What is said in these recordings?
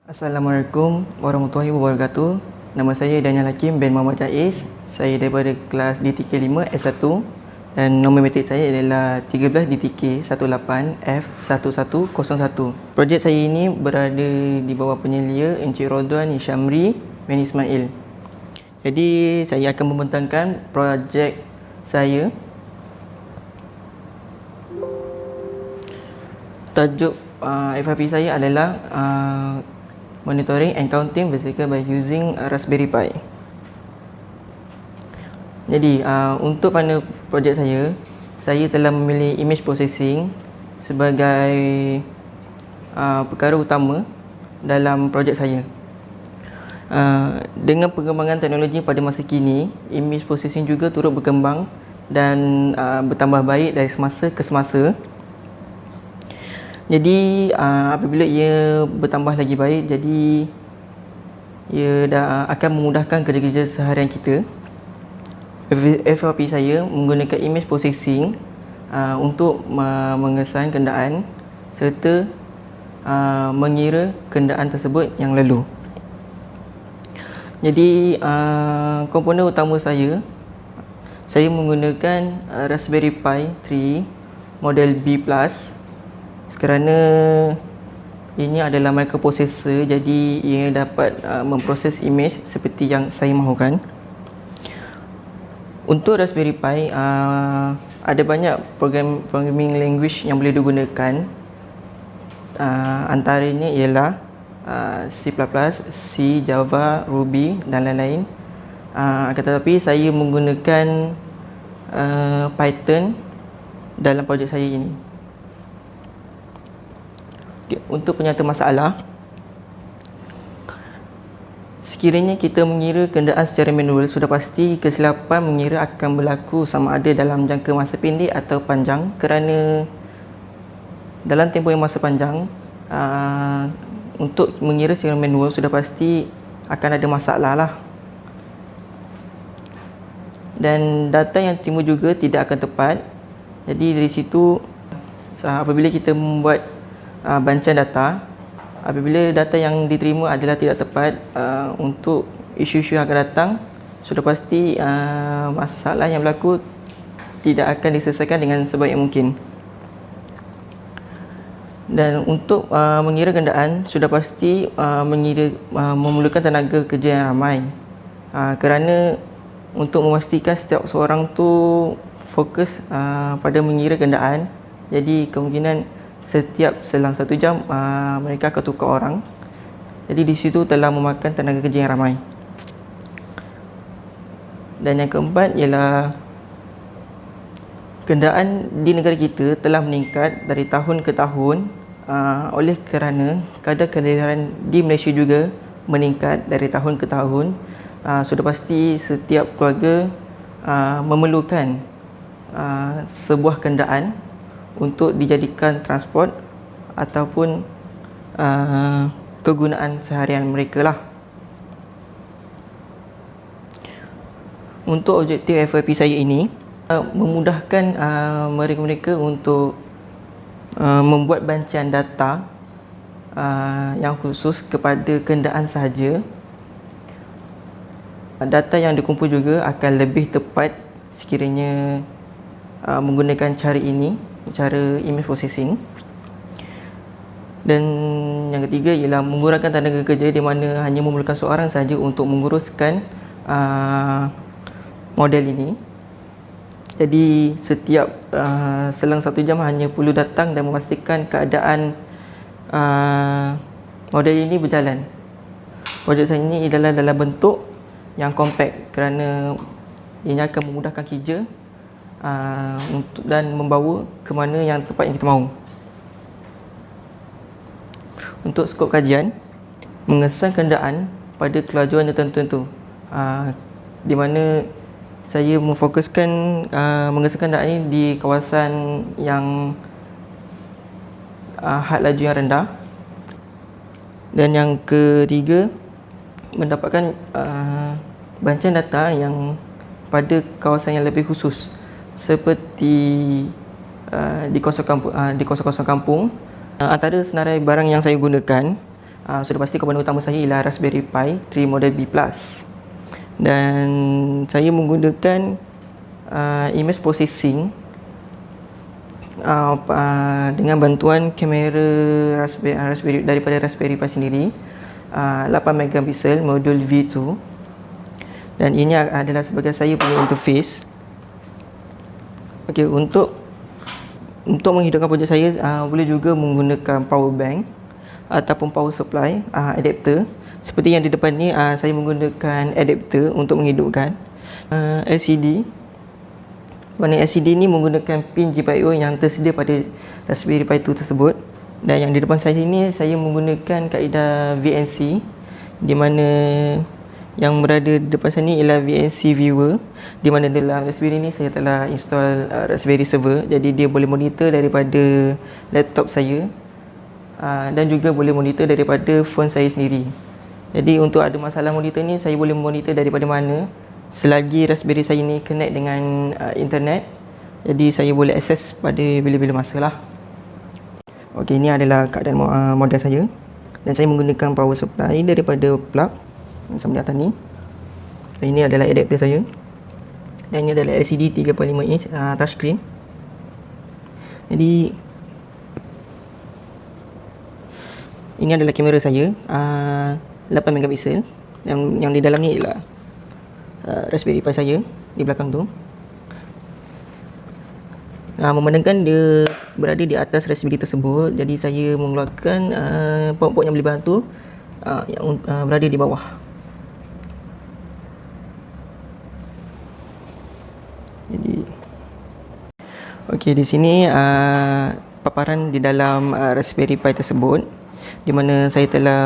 Assalamualaikum warahmatullahi wabarakatuh. Nama saya Daniel Hakim bin Muhammad Jaiz. Saya daripada kelas DTK 5 S1 dan nombor matrik saya adalah 13 DTK 18 F1101. Projek saya ini berada di bawah penyelia Encik Rodwan Syamri bin Ismail. Jadi saya akan membentangkan projek saya. Tajuk FYP saya adalah Monitoring and Counting Vehicle by using Raspberry Pi. Jadi untuk panel projek saya telah memilih image processing sebagai perkara utama dalam projek saya. Dengan perkembangan teknologi pada masa kini, image processing juga turut berkembang dan bertambah baik dari semasa ke semasa. Jadi apabila ia bertambah lagi baik, jadi ia akan memudahkan kerja-kerja seharian kita. FYP saya menggunakan image processing untuk mengesan kenderaan serta mengira kenderaan tersebut yang lalu. Jadi komponen utama saya menggunakan Raspberry Pi 3 model B+. Kerana ini adalah microprocessor, jadi ia dapat memproses image seperti yang saya mahukan. Untuk Raspberry Pi ada banyak programming language yang boleh digunakan. Antaranya ialah C++, C, Java, Ruby dan lain-lain. Tetapi saya menggunakan Python dalam projek saya ini. Untuk penyata masalah, sekiranya kita mengira kenderaan secara manual, sudah pasti kesilapan mengira akan berlaku sama ada dalam jangka masa pendek atau panjang, kerana dalam tempoh yang masa panjang untuk mengira secara manual sudah pasti akan ada masalah lah. Dan data yang timbul juga tidak akan tepat. Jadi dari situ apabila kita membuat bancaan data, apabila data yang diterima adalah tidak tepat untuk isu-isu yang akan datang, sudah pasti masalah yang berlaku tidak akan diselesaikan dengan sebaik mungkin. Dan untuk mengira kenderaan sudah pasti memerlukan tenaga kerja yang ramai, kerana untuk memastikan setiap seorang tu fokus pada mengira kenderaan, jadi kemungkinan setiap selang 1 jam mereka akan tukar orang. Jadi di situ telah memakan tenaga kerja yang ramai. Dan yang keempat ialah kenderaan di negara kita telah meningkat dari tahun ke tahun, oleh kerana kadar kelahiran di Malaysia juga meningkat dari tahun ke tahun. Sudah pasti setiap keluarga memerlukan sebuah kenderaan untuk dijadikan transport ataupun kegunaan seharian mereka lah. Untuk objektif FYP saya ini memudahkan mereka untuk membuat bancaan data yang khusus kepada kenderaan sahaja. Data yang dikumpul juga akan lebih tepat sekiranya menggunakan cara ini, cara image processing. Dan yang ketiga ialah mengurangkan tenaga kerja, di mana hanya memerlukan seorang sahaja untuk menguruskan model ini. Jadi setiap selang 1 jam hanya perlu datang dan memastikan keadaan model ini berjalan. Projek saya ini adalah dalam bentuk yang compact, kerana ia akan memudahkan kerja dan membawa ke mana yang tepat yang kita mahu. Untuk skop kajian, mengesan kenderaan pada kelajuan yang tertentu, di mana saya memfokuskan mengesan kenderaan ini di kawasan yang had laju yang rendah. Dan yang ketiga, mendapatkan bancaan data yang pada kawasan yang lebih khusus, seperti di kawasan kampung. Antara senarai barang yang saya gunakan Sudah pasti komponen utama saya ialah Raspberry Pi 3 model B+. Dan saya menggunakan image processing dengan bantuan kamera daripada Raspberry Pi sendiri, 8 megapiksel modul V2. Dan ini adalah sebagai saya punya interface. Okey, untuk menghidupkan projek saya, boleh juga menggunakan power bank ataupun power supply, adapter. Seperti yang di depan ni, saya menggunakan adapter untuk menghidupkan LCD. Mana LCD ni menggunakan pin GPIO yang tersedia pada Raspberry Pi 2 tersebut. Dan yang di depan saya ni, saya menggunakan kaedah VNC, di mana yang berada di depan saya ni ialah VNC Viewer, di mana dalam Raspberry ni saya telah install Raspberry Server. Jadi dia boleh monitor daripada laptop saya, dan juga boleh monitor daripada phone saya sendiri. Jadi untuk ada masalah monitor ni, saya boleh monitor daripada mana selagi Raspberry saya ni connect dengan internet. Jadi saya boleh akses pada bila-bila masa lah. Okey, ini adalah keadaan model saya. Dan saya menggunakan power supply daripada plug sama di atas ni. Dan ini adalah adapter saya. Dan ini adalah LCD 3.5 inch touchscreen. Jadi ini adalah kamera saya, 8 megapiksel. Yang di dalam ni ialah Raspberry Pi saya di belakang tu. Memandangkan dia berada di atas Raspberry tersebut, jadi saya mengeluarkan port-port yang boleh bantu yang berada di bawah. Jadi okey, di sini paparan di dalam Raspberry Pi tersebut, di mana saya telah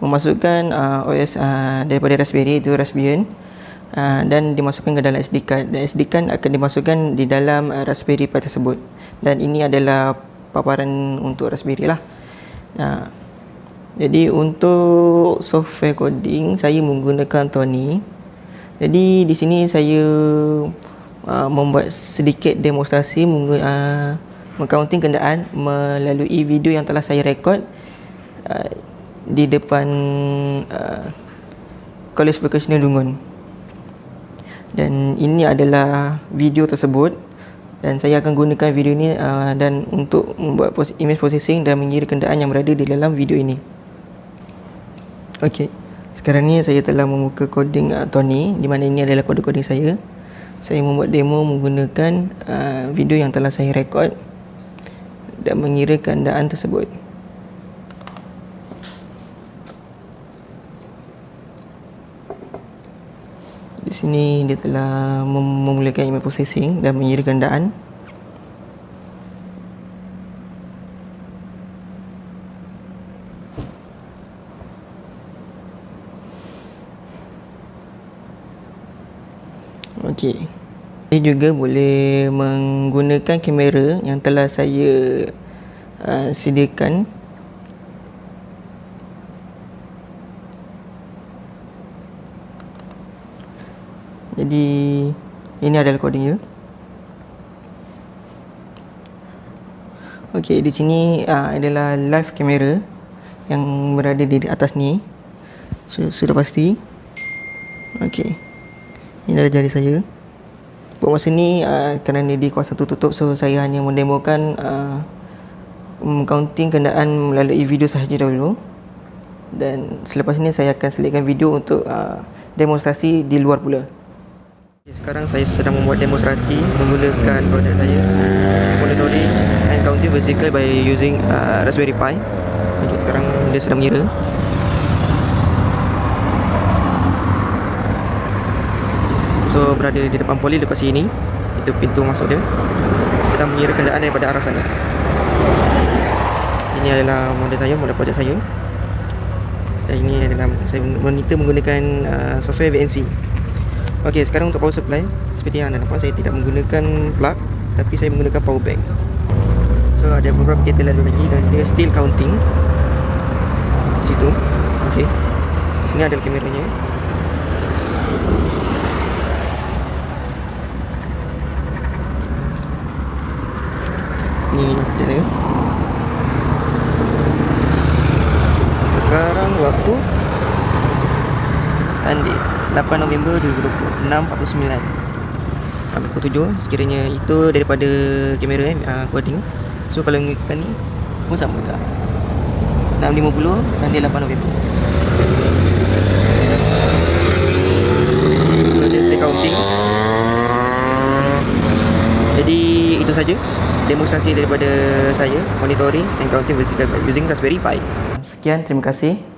memasukkan OS daripada Raspberry, itu Raspbian, dan dimasukkan ke dalam SD card. Dan SD card akan dimasukkan di dalam Raspberry Pi tersebut. Dan ini adalah paparan untuk Raspberry lah. Jadi untuk software coding saya menggunakan Tony. Jadi di sini saya membuat sedikit demonstrasi mengcounting kenderaan melalui video yang telah saya rekod di depan College Vocational Lungun. Dan ini adalah video tersebut, dan saya akan gunakan video ini dan untuk membuat image processing dan mengira kenderaan yang berada di dalam video ini. Okey, sekarang ni saya telah membuka coding Tony, di mana ini adalah kode coding saya. Saya membuat demo menggunakan video yang telah saya rekod dan mengira kenderaan tersebut. Di sini dia telah memulakan image processing dan mengira kenderaan. Okey. Saya juga boleh menggunakan kamera yang telah saya sediakan. Jadi ini adalah codingnya. Okey, di sini adalah live kamera yang berada di atas ni. Sudah pasti. Okey. Ini adalah jari saya. Buat masa ni kerana di kawasan tutup, so saya hanya mendemokan counting kenderaan melalui video sahaja dahulu. Dan selepas ini saya akan selitkan video untuk demonstrasi di luar pula. Sekarang saya sedang membuat demonstrasi menggunakan projek saya, monitoring and counting vehicle by using Raspberry Pi. Okay, sekarang dia sedang mengira. So berada di depan poli lokasi ini, itu pintu masuk dia. Sedang mengira kenderaan daripada arah sana. Ini adalah model saya, model projek saya. Dan ini adalah saya monitor menggunakan software VNC. Okey, sekarang untuk power supply, seperti yang anda nampak, saya tidak menggunakan plug, tapi saya menggunakan power bank. So ada beberapa kereta lalu lagi dan dia still counting di situ. Okey, di sini adalah kameranya. Ini kerja saya. 8 November 2020, 6.49. Ambil pukul 7. Sekiranya itu daripada kamera coding. So kalau mengikutkan ni pun sama juga. 6.50 Sunday 8 November. So dia stay counting. Jadi itu saja demonstrasi daripada saya, monitoring and counting vertical by using Raspberry Pi. Sekian, terima kasih.